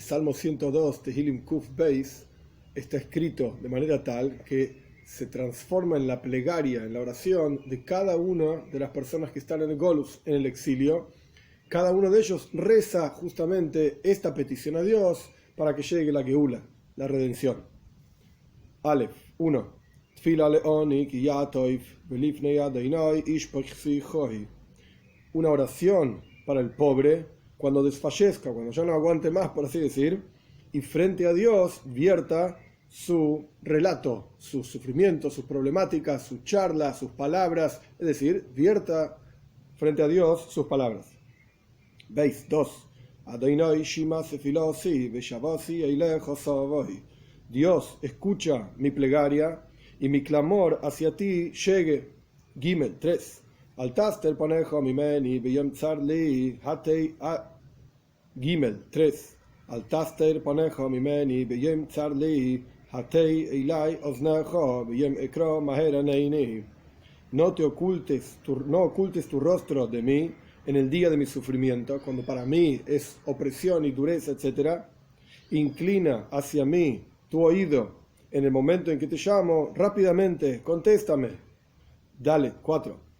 Salmo 102, Tehilim Kuf Beis, está escrito de manera tal que se transforma en la plegaria, en la oración de cada una de las personas que están en el Golus, en el exilio. Cada uno de ellos reza justamente esta petición a Dios para que llegue la Geula, la redención. Aleph 1. Una oración para el pobre cuando desfallezca, cuando ya no aguante más, por así decir, y frente a Dios vierta su relato, sus sufrimientos, sus problemáticas, sus charlas, sus palabras, es decir, vierta frente a Dios sus palabras. Veis 2. Dios escucha mi plegaria y mi clamor hacia ti llegue. Gimel 3. Gimel 3. No ocultes tu rostro de mí en el día de mi sufrimiento, cuando para mí es opresión y dureza, etc. Inclina hacia mí tu oído en el momento en que te llamo, rápidamente, contéstame. Dale, 4.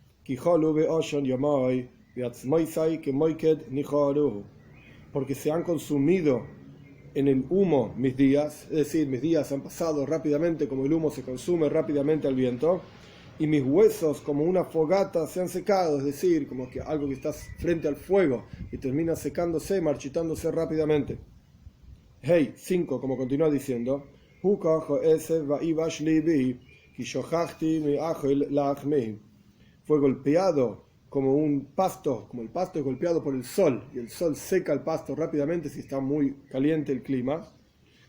Porque se han consumido en el humo mis días, es decir, mis días han pasado rápidamente como el humo se consume rápidamente al viento, y mis huesos como una fogata se han secado, es decir, como que algo que está frente al fuego y termina secándose, marchitándose rápidamente. Hey, 5, como continúa diciendo, fue golpeado como un pasto, como el pasto es golpeado por el sol, y el sol seca el pasto rápidamente si está muy caliente el clima.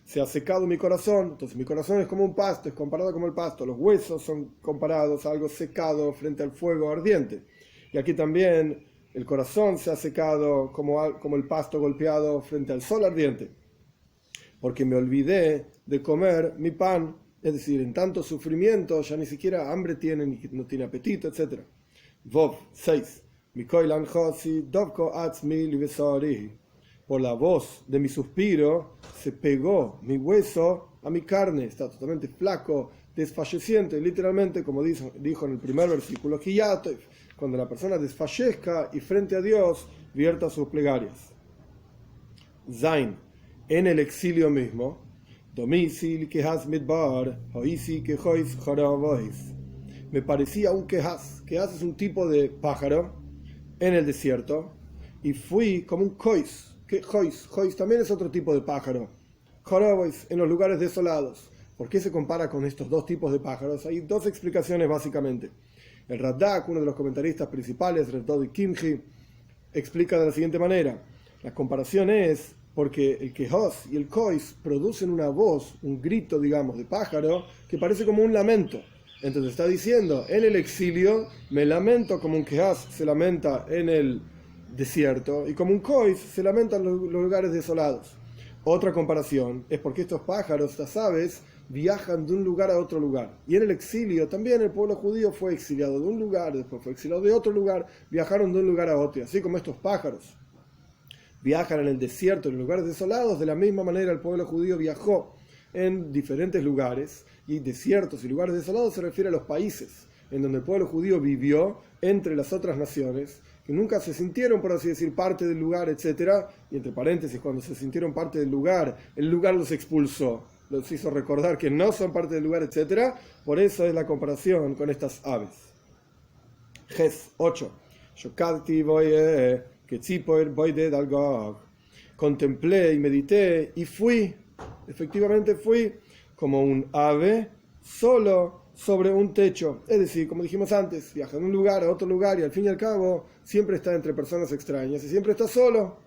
Se ha secado mi corazón, entonces mi corazón es como un pasto, es comparado como el pasto, los huesos son comparados a algo secado frente al fuego ardiente. Y aquí también el corazón se ha secado como el pasto golpeado frente al sol ardiente, porque me olvidé de comer mi pan, es decir, en tanto sufrimiento ya ni siquiera hambre tiene, no tiene apetito, etc. Vov 6. Por la voz de mi suspiro se pegó mi hueso a mi carne, está totalmente flaco, desfalleciente, literalmente como dijo en el primer versículo, cuando la persona desfallezca y frente a Dios vierta sus plegarias. Zain, en el exilio mismo, me parecía un quehaz es un tipo de pájaro en el desierto, y fui como un kois. Jois también es otro tipo de pájaro. Jorobois, en los lugares desolados. ¿Por qué se compara con estos dos tipos de pájaros? Hay dos explicaciones básicamente. El Radak, uno de los comentaristas principales, Rav Kimchi, explica de la siguiente manera. La comparación es porque el quehoz y el kois producen una voz, un grito, digamos, de pájaro, que parece como un lamento. Entonces está diciendo, en el exilio me lamento como un quehoz se lamenta en el desierto, y como un kois se lamenta en los lugares desolados. Otra comparación es porque estos pájaros, estas aves, viajan de un lugar a otro lugar. Y en el exilio también el pueblo judío fue exiliado de un lugar, después fue exiliado de otro lugar, viajaron de un lugar a otro. Así como estos pájaros viajan en el desierto, en lugares desolados, de la misma manera el pueblo judío viajó en diferentes lugares, y desiertos y lugares desolados se refiere a los países en donde el pueblo judío vivió entre las otras naciones, que nunca se sintieron, por así decir, parte del lugar, etc. Y entre paréntesis, cuando se sintieron parte del lugar, el lugar los expulsó, los hizo recordar que no son parte del lugar, etc. Por eso es la comparación con estas aves. Ges 8. Contemplé y medité y fui, efectivamente fui, como un ave solo sobre un techo, es decir, como dijimos antes, viaja de un lugar a otro lugar y al fin y al cabo siempre está entre personas extrañas y siempre está solo.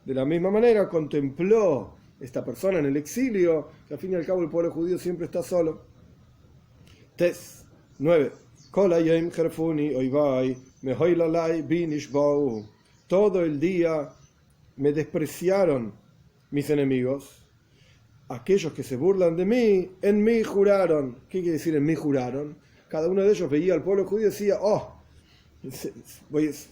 De la misma manera contempló esta persona en el exilio, que al fin y al cabo el pueblo judío siempre está solo. Tes 9. Todo el día me despreciaron mis enemigos. Aquellos que se burlan de mí, en mí juraron. ¿Qué quiere decir en mí juraron? Cada uno de ellos veía al pueblo judío y decía,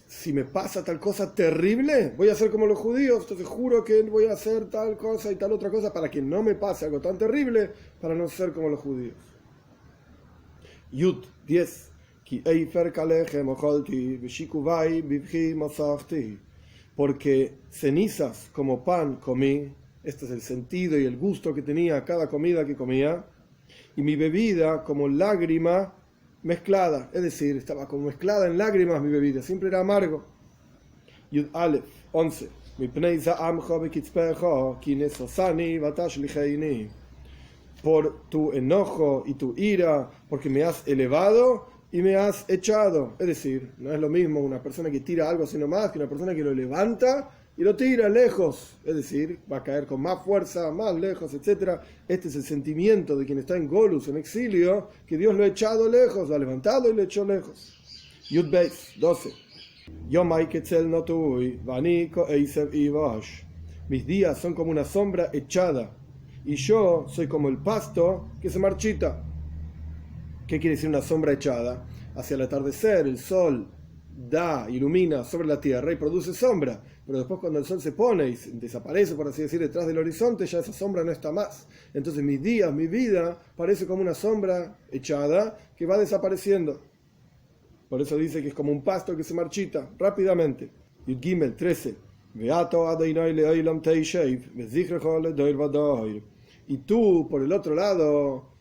Si me pasa tal cosa terrible, voy a hacer como los judíos, entonces juro que voy a hacer tal cosa y tal otra cosa para que no me pase algo tan terrible, para no ser como los judíos. Yud 10. Porque cenizas como pan comí, este es el sentido y el gusto que tenía cada comida que comía, y mi bebida como lágrima mezclada, es decir, estaba como mezclada en lágrimas mi bebida, siempre era amargo. Yud Aleph 11. Por tu enojo y tu ira, porque me has elevado y me has echado. Es decir, no es lo mismo una persona que tira algo así nomás que una persona que lo levanta y lo tira lejos. Es decir, va a caer con más fuerza, más lejos, etc. Este es el sentimiento de quien está en Golus, en exilio, que Dios lo ha echado lejos, lo ha levantado y lo echó lejos. Yud Beis 12. Mis días son como una sombra echada y yo soy como el pasto que se marchita. ¿Qué quiere decir una sombra echada? Hacia el atardecer el sol ilumina sobre la tierra y produce sombra, pero después cuando el sol se pone y desaparece, por así decir, detrás del horizonte, ya esa sombra no está más. Entonces mis días, mi vida parece como una sombra echada que va desapareciendo. Por eso dice que es como un pasto que se marchita rápidamente. Yud Gimel 13. Y tú, por el otro lado,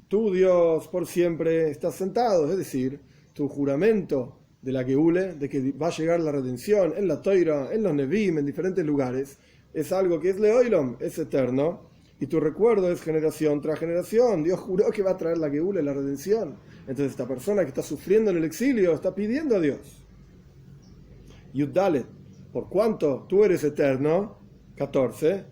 tú, Dios, por siempre estás sentado, es decir, tu juramento de la Geule, de que va a llegar la redención en la Toira, en los Nevim, en diferentes lugares, es algo que es Leoilom, es eterno, y tu recuerdo es generación tras generación. Dios juró que va a traer la Geule, la redención. Entonces esta persona que está sufriendo en el exilio está pidiendo a Dios. Yud Dalet, por cuanto tú eres eterno, 14,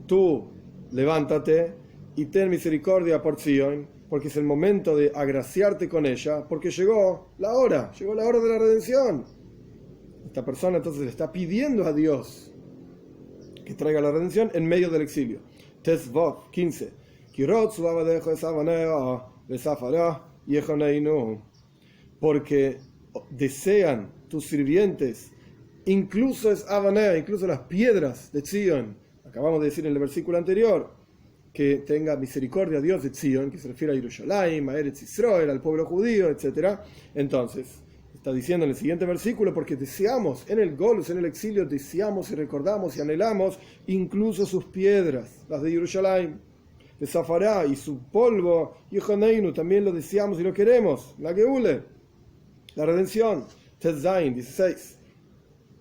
tú levántate y ten misericordia por Sion, porque es el momento de agraciarte con ella, porque llegó la hora de la redención. Esta persona entonces le está pidiendo a Dios que traiga la redención en medio del exilio. Tesvov 15. Porque desean tus sirvientes, incluso es Abanea, incluso las piedras de Zion. Acabamos de decir en el versículo anterior que tenga misericordia a Dios de Zion, que se refiere a Yerushalayim, a Eretz Israel, al pueblo judío, etc. Entonces, está diciendo en el siguiente versículo, porque deseamos en el Golus, en el exilio, deseamos y recordamos y anhelamos incluso sus piedras, las de Yerushalayim, de Zafará y su polvo, y Joneinu, también lo deseamos y lo queremos, la Geule, la redención. Tetzain 16.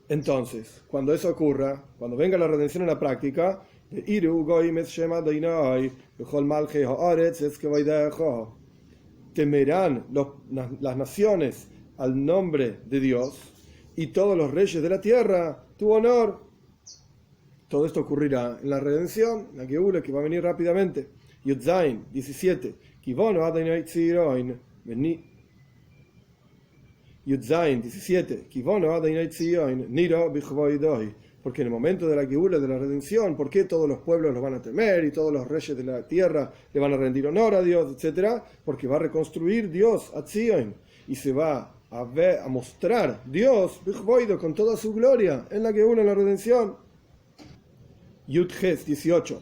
Entonces, cuando eso ocurra, cuando venga la redención en la práctica, temerán las naciones al nombre de Dios y todos los reyes de la tierra tu honor. Todo esto ocurrirá en la redención, la Geula, que va a venir rápidamente. Yudzain 17. Yudzain 17. Porque en el momento de la Geula, de la redención, ¿por qué todos los pueblos los van a temer y todos los reyes de la tierra le van a rendir honor a Dios, etcétera? Porque va a reconstruir Dios a Zion y se va a mostrar Dios con toda su gloria en la Geula, en la redención. Yudges 18.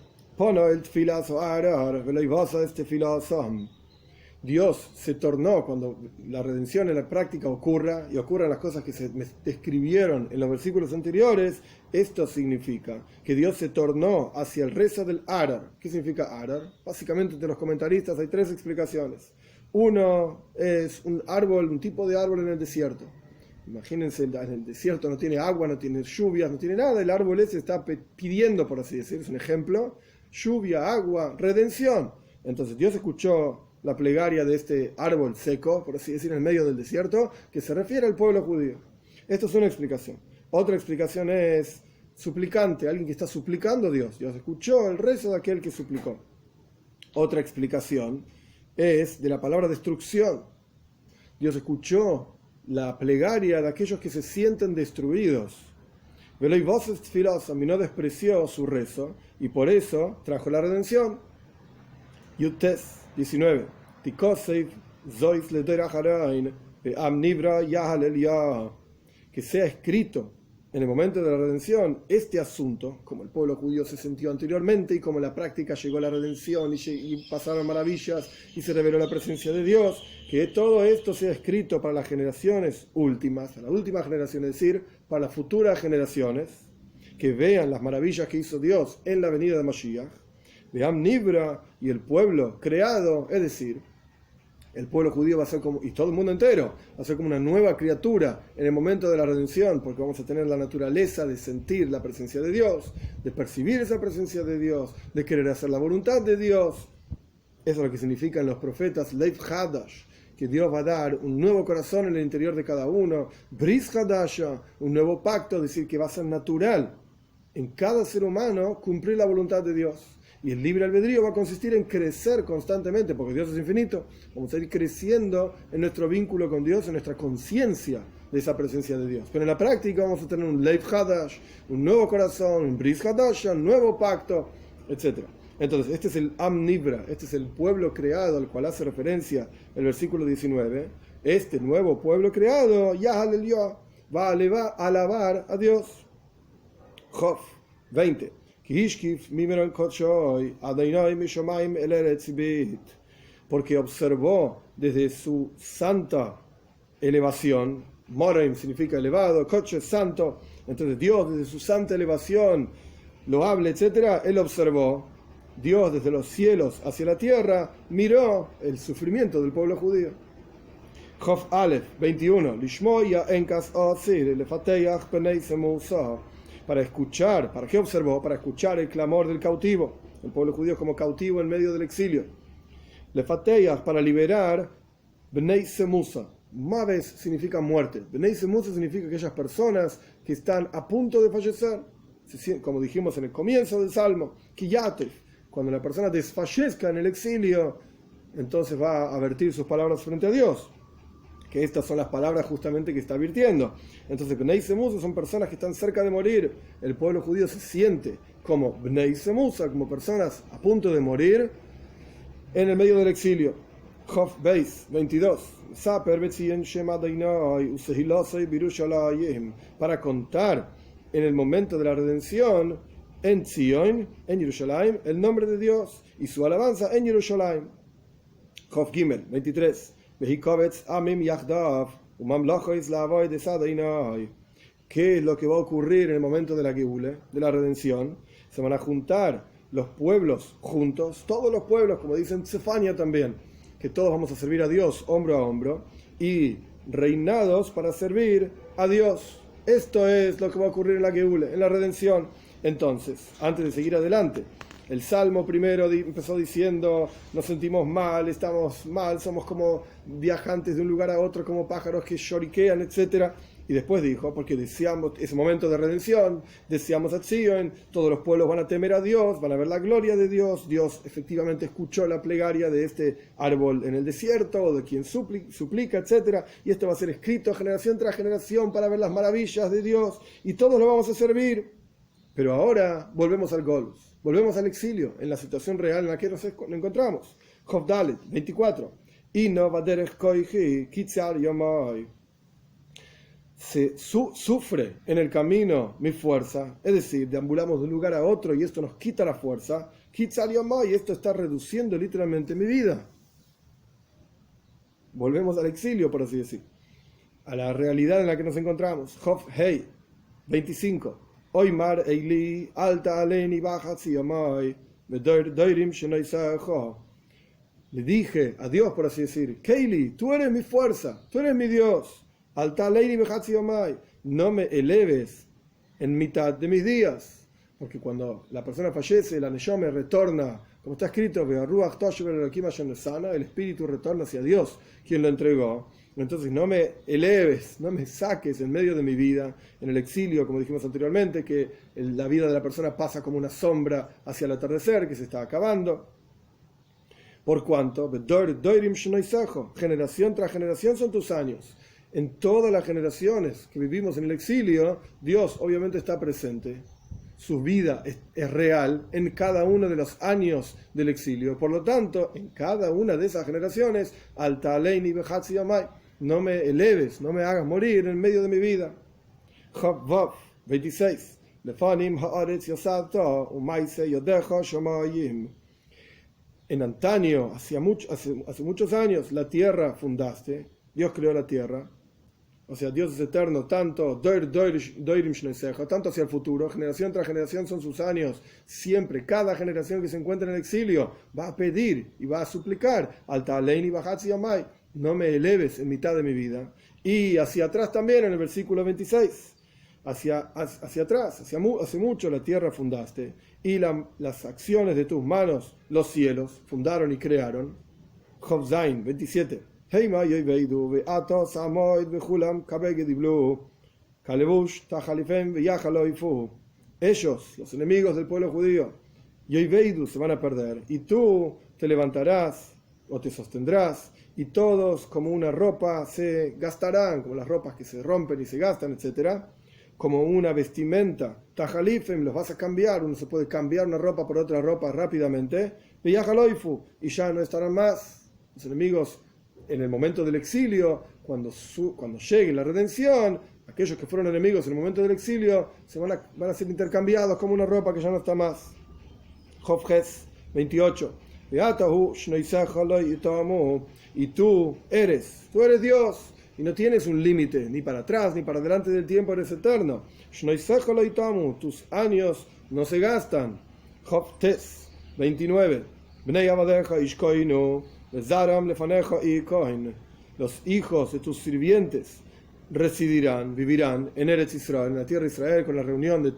Dios se tornó, cuando la redención en la práctica ocurra y ocurran las cosas que se describieron en los versículos anteriores, esto significa que Dios se tornó hacia el rezo del Arar. ¿Qué significa Arar? Básicamente entre los comentaristas hay tres explicaciones. Uno es un árbol, un tipo de árbol en el desierto. Imagínense, en el desierto no tiene agua, no tiene lluvias, no tiene nada. El árbol ese está pidiendo, por así decirlo, es un ejemplo, lluvia, agua, redención. Entonces Dios escuchó la plegaria de este árbol seco, por así decir, en medio del desierto, que se refiere al pueblo judío. Esto es una explicación. Otra explicación es suplicante, alguien que está suplicando a Dios. Dios escuchó el rezo de aquel que suplicó. Otra explicación es de la palabra destrucción. Dios escuchó la plegaria de aquellos que se sienten destruidos. Veloy voces tfilos, no despreció su rezo y por eso trajo la redención. Yutes 19. Tikoseif zois le deracharain am nibra yahalel ya. Que sea escrito en el momento de la redención este asunto, como el pueblo judío se sintió anteriormente y como en la práctica llegó la redención y pasaron maravillas y se reveló la presencia de Dios, que todo esto sea escrito para las generaciones últimas, para la última generación, es decir, para las futuras generaciones, que vean las maravillas que hizo Dios en la venida de Mashiach, vean Nibra y el pueblo creado, es decir, el pueblo judío va a ser como, y todo el mundo entero, va a ser como una nueva criatura en el momento de la redención, porque vamos a tener la naturaleza de sentir la presencia de Dios, de percibir esa presencia de Dios, de querer hacer la voluntad de Dios. Eso es lo que significan los profetas Leif Hadash, que Dios va a dar un nuevo corazón en el interior de cada uno, Bris Hadasha, un nuevo pacto, es decir, que va a ser natural en cada ser humano cumplir la voluntad de Dios. Y el libre albedrío va a consistir en crecer constantemente, porque Dios es infinito. Vamos a ir creciendo en nuestro vínculo con Dios, en nuestra conciencia de esa presencia de Dios. Pero en la práctica vamos a tener un Leif Hadash, un nuevo corazón, un Bris Hadash, un nuevo pacto, etc. Entonces, este es el Am Nibra, este es el pueblo creado al cual hace referencia el versículo 19. Este nuevo pueblo creado, Yahalel Ya, va a alabar a Dios. Job 20. Porque observó desde su santa elevación, Morim significa elevado, Koche santo, entonces Dios desde su santa elevación, loable, etc., él observó, Dios desde los cielos hacia la tierra, miró el sufrimiento del pueblo judío. Job Aleph 21. Para escuchar, ¿para qué observó? Para escuchar el clamor del cautivo, el pueblo judío como cautivo en medio del exilio. Lefateyach, para liberar Bnei Semusa. Maves significa muerte. Bnei Semusa significa aquellas personas que están a punto de fallecer. Como dijimos en el comienzo del Salmo, Kiyatef, cuando la persona desfallezca en el exilio, entonces va a vertir sus palabras frente a Dios. Que estas son las palabras justamente que está advirtiendo. Entonces, Bnei Semusa son personas que están cerca de morir. El pueblo judío se siente como Bnei Semusa, como personas a punto de morir en el medio del exilio. Job Beis 22. Para contar en el momento de la redención en Zion, en Jerusalén, el nombre de Dios y su alabanza en Jerusalén. Job Gimel 23. ¿Qué es lo que va a ocurrir en el momento de la Geule, de la redención? Se van a juntar los pueblos juntos, todos los pueblos, como dicen Tsefania también, que todos vamos a servir a Dios hombro a hombro y reinados para servir a Dios. Esto es lo que va a ocurrir en la Geule, en la redención. Entonces, antes de seguir adelante, el Salmo primero empezó diciendo, nos sentimos mal, estamos mal, somos como viajantes de un lugar a otro, como pájaros que lloriquean, etc. Y después dijo, porque deseamos ese momento de redención, deseamos a Zion, todos los pueblos van a temer a Dios, van a ver la gloria de Dios. Dios efectivamente escuchó la plegaria de este árbol en el desierto, o de quien suplica, etc. Y esto va a ser escrito generación tras generación para ver las maravillas de Dios, y todos lo vamos a servir. Pero ahora volvemos al Golus, volvemos al exilio, en la situación real en la que nos encontramos. Job Dalet 24. Se sufre en el camino mi fuerza, es decir, deambulamos de un lugar a otro y esto nos quita la fuerza. Y esto está reduciendo literalmente mi vida. Volvemos al exilio, por así decir, a la realidad en la que nos encontramos. Job Hei 25. Oymar Eili alta aleni bajatzi amai doirim shenoisajo. Le dije a Dios, por así decir, Keili, tú eres mi fuerza, tú eres mi Dios. Alta aleni bajatzi amai, no me eleves en mitad de mis días. Porque cuando la persona fallece, la neshome retorna, como está escrito, el espíritu retorna hacia Dios, quien lo entregó. Entonces no me eleves, no me saques en medio de mi vida, en el exilio, como dijimos anteriormente, que la vida de la persona pasa como una sombra hacia el atardecer, que se está acabando. Por cuanto, generación tras generación son tus años. En todas las generaciones que vivimos en el exilio, Dios obviamente está presente. su vida es real en cada uno de los años del exilio. Por lo tanto, en cada una de esas generaciones, Alta Aleini Behatzi Yamai, no me eleves, no me hagas morir en medio de mi vida. Job 26. Lefanim haaretz yasavta umaise yodecha shamayim. En antaño, hace muchos años, la tierra fundaste. Dios creó la tierra. O sea, Dios es eterno, tanto tanto hacia el futuro, generación tras generación son sus años. Siempre, cada generación que se encuentra en el exilio va a pedir y va a suplicar, Alta Aleini Behatzi Yamai, no me eleves en mitad de mi vida. Y hacia atrás también, en el versículo 26, hacia atrás, hace mucho la tierra fundaste, y las acciones de tus manos, los cielos, fundaron y crearon. Job Zain 27. Ellos, los enemigos del pueblo judío, se van a perder, y tú te levantarás o te sostendrás, y todos como una ropa se gastarán, como las ropas que se rompen y se gastan, etc., como una vestimenta. Tajalifem, los vas a cambiar, uno se puede cambiar una ropa por otra ropa rápidamente, y ya no estarán más. Los enemigos en el momento del exilio, cuando llegue la redención, aquellos que fueron enemigos en el momento del exilio van a ser intercambiados como una ropa que ya no está más. Job 28. Y tú eres Dios, y no tienes un límite, ni para atrás ni para adelante del tiempo, eres eterno. Tus años no se gastan. Job 29. Los hijos de tus sirvientes vivirán en Eretz Israel, en la tierra de Israel, con la reunión de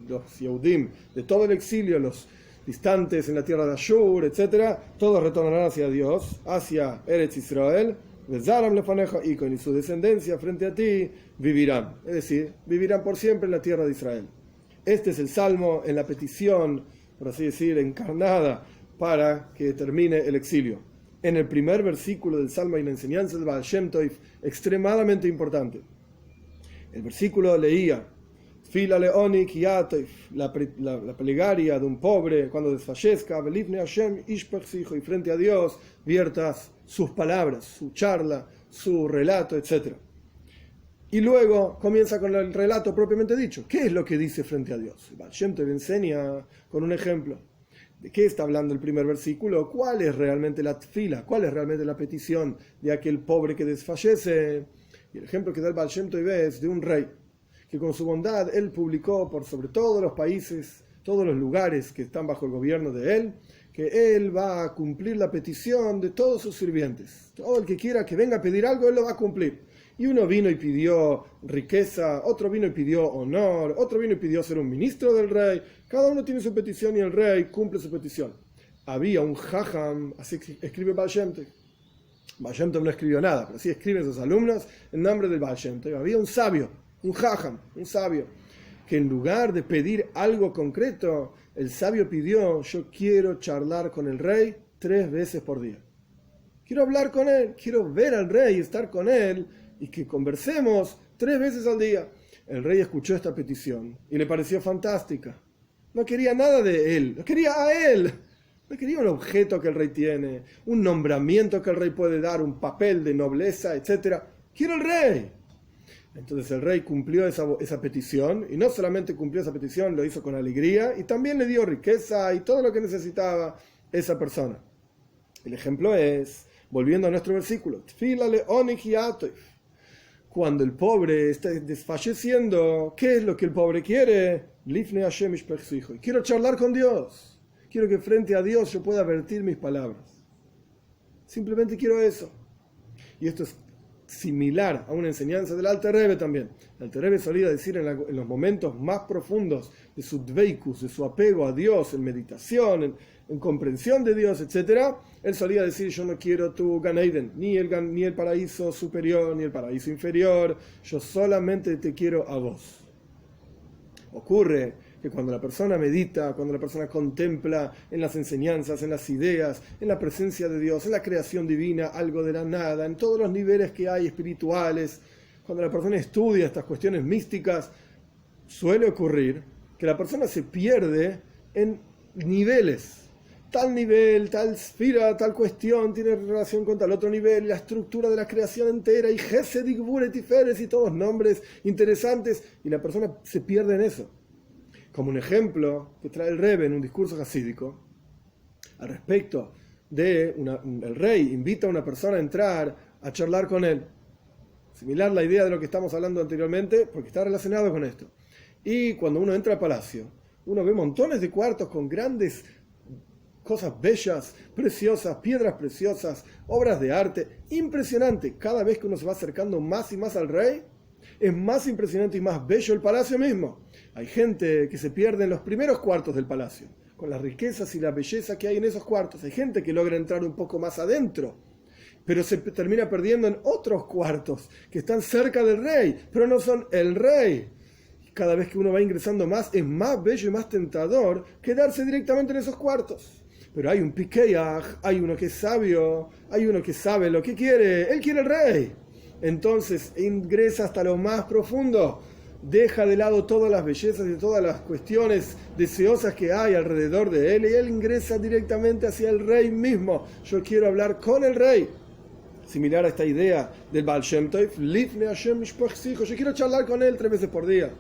los Yehudim de todo el exilio, los distantes en la tierra de Ashur, etc. Todos retornarán hacia Dios, hacia Eretz Israel, y su descendencia frente a ti vivirán. Es decir, vivirán por siempre en la tierra de Israel. Este es el salmo en la petición, por así decir, encarnada para que termine el exilio. En el primer versículo del salmo hay una enseñanza del Baal Shem Tov extremadamente importante. El versículo leía: Fila leoni kiatov, la plegaria de un pobre cuando desfallezca, belifne Hashem ishpech, y frente a Dios viertas sus palabras, su charla, su relato, etc. Y luego comienza con el relato propiamente dicho. ¿Qué es lo que dice frente a Dios? Baal Shem Tov enseña con un ejemplo. ¿De qué está hablando el primer versículo? ¿Cuál es realmente la tfila? ¿Cuál es realmente la petición de aquel pobre que desfallece? Y el ejemplo que da el Baal Shem Tov es de un rey que con su bondad él publicó por sobre todos los países, todos los lugares que están bajo el gobierno de él, que él va a cumplir la petición de todos sus sirvientes. Todo el que quiera que venga a pedir algo, él lo va a cumplir. Y uno vino y pidió riqueza, otro vino y pidió honor, otro vino y pidió ser un ministro del rey. Cada uno tiene su petición y el rey cumple su petición. Había un jajam, así escribe Baal Shem Tov. Baal Shem Tov no escribió nada, pero sí escriben sus alumnos en nombre del Baal Shem Tov. Había un sabio, un jajam, un sabio, que en lugar de pedir algo concreto, el sabio pidió: yo quiero charlar con el rey 3 veces por día. Quiero hablar con él, quiero ver al rey, estar con él y que conversemos 3 veces al día. El rey escuchó esta petición y le pareció fantástica. No quería nada de él, lo quería a él. No quería un objeto que el rey tiene, un nombramiento que el rey puede dar, un papel de nobleza, etc. Quiero el rey. Entonces el rey cumplió esa petición, y no solamente cumplió esa petición, lo hizo con alegría, y también le dio riqueza y todo lo que necesitaba esa persona. El ejemplo es, volviendo a nuestro versículo, cuando el pobre está desfalleciendo, ¿qué es lo que el pobre quiere? Quiero charlar con Dios, quiero que frente a Dios yo pueda vertir mis palabras. Simplemente quiero eso. Y esto es similar a una enseñanza del Alter Rebbe también. El Alter Rebbe solía decir en los momentos más profundos de su dveikus, de su apego a Dios, en meditación, en comprensión de Dios, etc., él solía decir: yo no quiero tu Gan Eden, ni el paraíso superior, ni el paraíso inferior, yo solamente te quiero a vos. Ocurre que cuando la persona medita, cuando la persona contempla en las enseñanzas, en las ideas, en la presencia de Dios, en la creación divina, algo de la nada, en todos los niveles que hay espirituales, cuando la persona estudia estas cuestiones místicas, suele ocurrir que la persona se pierde en niveles. Tal nivel, tal sfira, tal cuestión tiene relación con tal otro nivel, y la estructura de la creación entera, y Gesed, y Gbur, y Tiferes, y todos nombres interesantes, y la persona se pierde en eso. Como un ejemplo que trae el Rebbe en un discurso jasídico, al respecto de el rey invita a una persona a entrar a charlar con él. Similar la idea de lo que estamos hablando anteriormente, porque está relacionado con esto. Y cuando uno entra al palacio, uno ve montones de cuartos con grandes cosas bellas, preciosas, piedras preciosas, obras de arte, impresionante. Cada vez que uno se va acercando más y más al rey, es más impresionante y más bello el palacio mismo. Hay gente que se pierde en los primeros cuartos del palacio, con las riquezas y la belleza que hay en esos cuartos. Hay gente que logra entrar un poco más adentro, pero se termina perdiendo en otros cuartos que están cerca del rey, pero no son el rey. Cada vez que uno va ingresando más, es más bello y más tentador quedarse directamente en esos cuartos. Pero hay un piqueaj, hay uno que es sabio, hay uno que sabe lo que quiere. Él quiere el rey. Entonces ingresa hasta lo más profundo, deja de lado todas las bellezas y todas las cuestiones deseosas que hay alrededor de él, y él ingresa directamente hacia el rey mismo. Yo quiero hablar con el rey. Similar a esta idea del Baal Shem Tov, Lifnei Hashem Mishpoch Sicho. Yo quiero charlar con él 3 veces por día.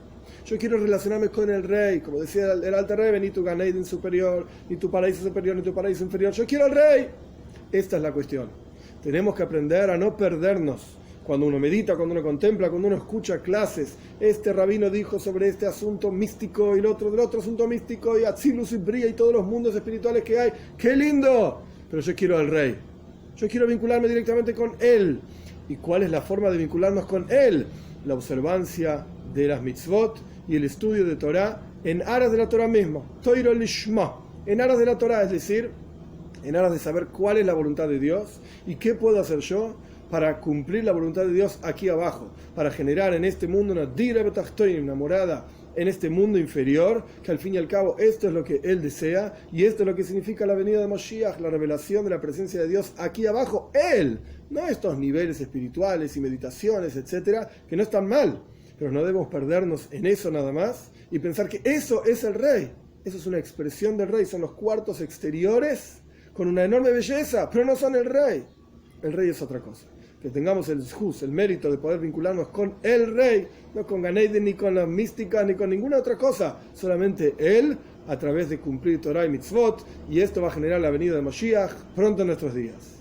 Yo quiero relacionarme con el rey, como decía el Alter Rebbe, ni tu Gan Eden superior, ni tu paraíso superior, ni tu paraíso inferior. Yo quiero al rey. Esta es la cuestión. Tenemos que aprender a no perdernos. Cuando uno medita, cuando uno contempla, cuando uno escucha clases, este rabino dijo sobre este asunto místico y el otro del otro asunto místico, y Atzilus y Bria y todos los mundos espirituales que hay. ¡Qué lindo! Pero yo quiero al rey. Yo quiero vincularme directamente con él. ¿Y cuál es la forma de vincularnos con él? La observancia de las mitzvot y el estudio de Torah en aras de la Torah misma. Toiro lishma, en aras de la Torah, es decir, en aras de saber cuál es la voluntad de Dios y qué puedo hacer yo para cumplir la voluntad de Dios aquí abajo, para generar en este mundo una dira betachtoin, una morada en este mundo inferior, que al fin y al cabo esto es lo que Él desea, y esto es lo que significa la venida de Moshiach, la revelación de la presencia de Dios aquí abajo, Él, no estos niveles espirituales y meditaciones, etcétera, que no están mal, pero no debemos perdernos en eso nada más y pensar que eso es el rey. Eso es una expresión del rey, son los cuartos exteriores con una enorme belleza, pero no son el rey. El rey es otra cosa. Que tengamos el zhus, el mérito de poder vincularnos con el rey, no con Gan Eden, ni con la mística, ni con ninguna otra cosa, solamente él, a través de cumplir Torah y mitzvot, y esto va a generar la venida de Mashiach pronto en nuestros días.